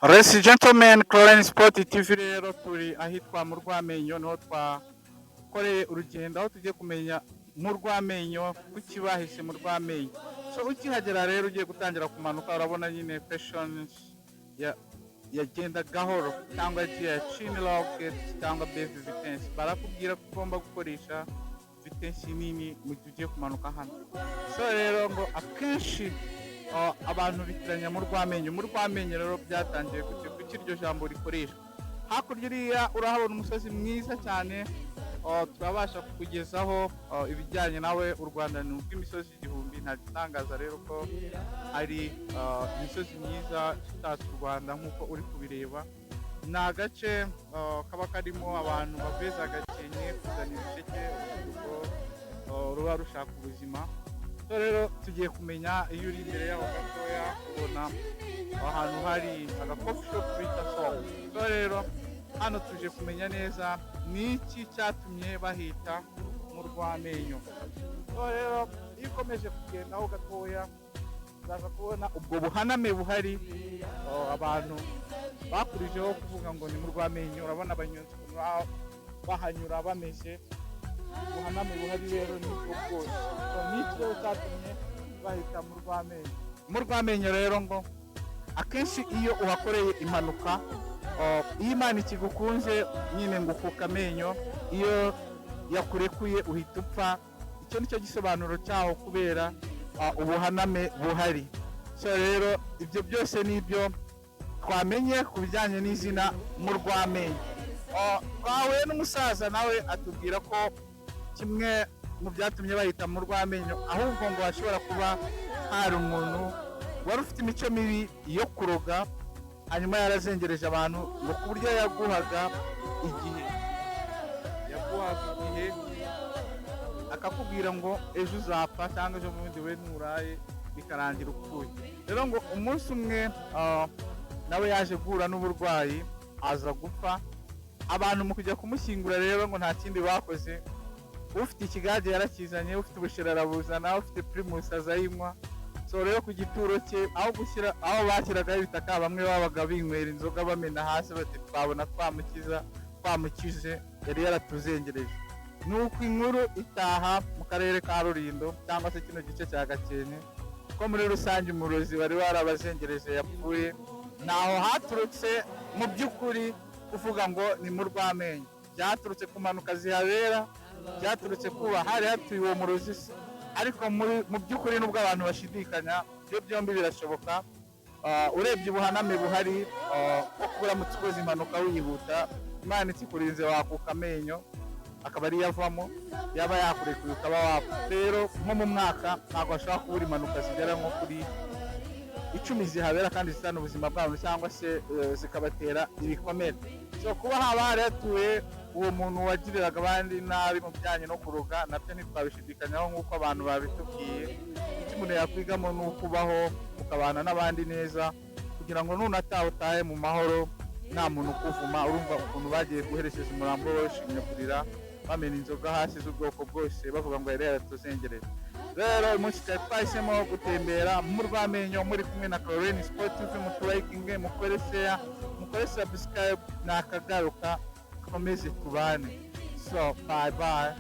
Ladies and gentlemen, CralleneSport TV rero turi ahitwa mu Rwamenyo, niho twakoreye urugendo aho tugiye kumenya mu Rwamenyo kuki bahise mu Rwamenyo. So ukihagera rero ugiye gutangira kumanuka, urabona nyine passions yagenda gahoro cyangwa yagiye chini rocket cyangwa base vitesse. Barakubwira ko ugomba gukoresha vitesse nini mu gihe ugiye kumanuka hano. So rero ngo akenshi abantu bitiranya mu Rwamenyo rero byatangiye kuki iryo jambo rikoreshwa. Hakurya iriya urahabona umusozi mwiza cyane, turabasha kukugezaho ibijyanye nawe. U Rwanda ni ubw'imisozi igihumbi, nta gitangaza rero ko hari imisozi myiza itatse u Rwanda nk'uko uri kubireba. Ni agace kaba karimo abantu baveza agakenke kuzana ibisheke ruba rushaka ubuzima. So rero tugiye kumenya, iyo uri imbere y'aho gatoya ubona ahantu hari agacoffee shop bita Sobanukirwa. So rero hano tuje kumenya neza ni iki cyatumye bahita mu Rwamenyo. So rero iyo ukomeje kugendaho gatoya uzaza kubona ubwo buhaname buhari, abantu bakurijeho kuvuga ngo ni mu Rwamenyo. Urabona abanyonzi bahanyura bameze ubuhaname buhari rero nibwo bwose. So n'iki rero cyatumye bahita mu Rwamenyo. Mu Rwamenyo rero ngo akenshi iyo uhakoreye impanuka, iyo Imana ikigukunze nyine ngo ukuka amenyo, iyo yakurekuye uhita upfa. Icyo nicyo gisobanuro cyaho kubera ubuhaname buhari. So rero ibyo byose nibyo twamenye ku bijyanye n'izina mu Rwamenyo. Twahuye n'umusaza nawe atubwira ko kimwe mu byatumye bahita mu Rwamenyo ahubwo ngo hashobora kuba hari umuntu wari ufite imico mibi yo kuroga, hanyuma yarazengereje abantu ngo ku buryo yaguhaga igihe akakubwira ngo ejo uzapfa cyangwa ejo bundi we nturaye, bikarangira upfuye. Rero ngo umunsi umwe nawe yaje guhura n'uburwayi aza gupfa. Abantu mu kujya kumushyingura rero ngo nta kindi bakoze, ufite ikigage yarakizanye, ufite ubushera arabuzana, ufite primus azayinywa. So rero ku gituro cye aho bashyiragaho ibitaka, bamwe babaga binywera inzoga bamena hasi bati twabona twamukije, yari yaratuzengereje. Nuko inkuru itaha mu karere ka Rulindo cyangwa se kino gice cya Gakenke ko muri rusange umurozi wari warabazengereje yapfuye. Naho haturutse mu by'ukuri kuvuga ngo ni mu Rwamenyo, byaturutse ku mpanuka zihabera, byaturutse kuba hari hatuye uwo murozi. Ariko mu by'ukuri nubwo abantu bashidikanya, ibyo byombi birashoboka. Urebye ubuhaname buhari ko kuramutse ukoze impanuka wihuta, Imana ikikurinze wakuka amenyo akaba ari yavamo, yaba yakurekuye ukaba wapfa. Rero nko mu mwaka ntabwo hashobora kubura impanuka zigera nko kuri 10 zihabera kandi zitana ubuzima bwabo cyangwa se zikabatera ibikomere. So kuba haba hari hatuye uwo muntu wagiriraga abandi nabi mu bijyanye no kuroga, nabyo ntitwabishidikanyaho nk'uko abantu babitubwiye. Icyo umuntu yakwigamo ni ukubaho ukabana n'abandi neza, kugira ngo nunataha utahe mu mahoro nta muntu ukuvuma. Urumva ukuntu bagiye guherekeza umurambo bawushinyagurira, bamena inzoga hasi z'ubwoko bwose, bavuga ngo yari yaratuzengereje. Rero uyu munsi twari twahisemo gutembera mu Rwamenyo muri kumwe na CralleneSport TV. Muturayikinge, mukore share, mukore subscribe, nakagaruka komeze tubane. So bye bye.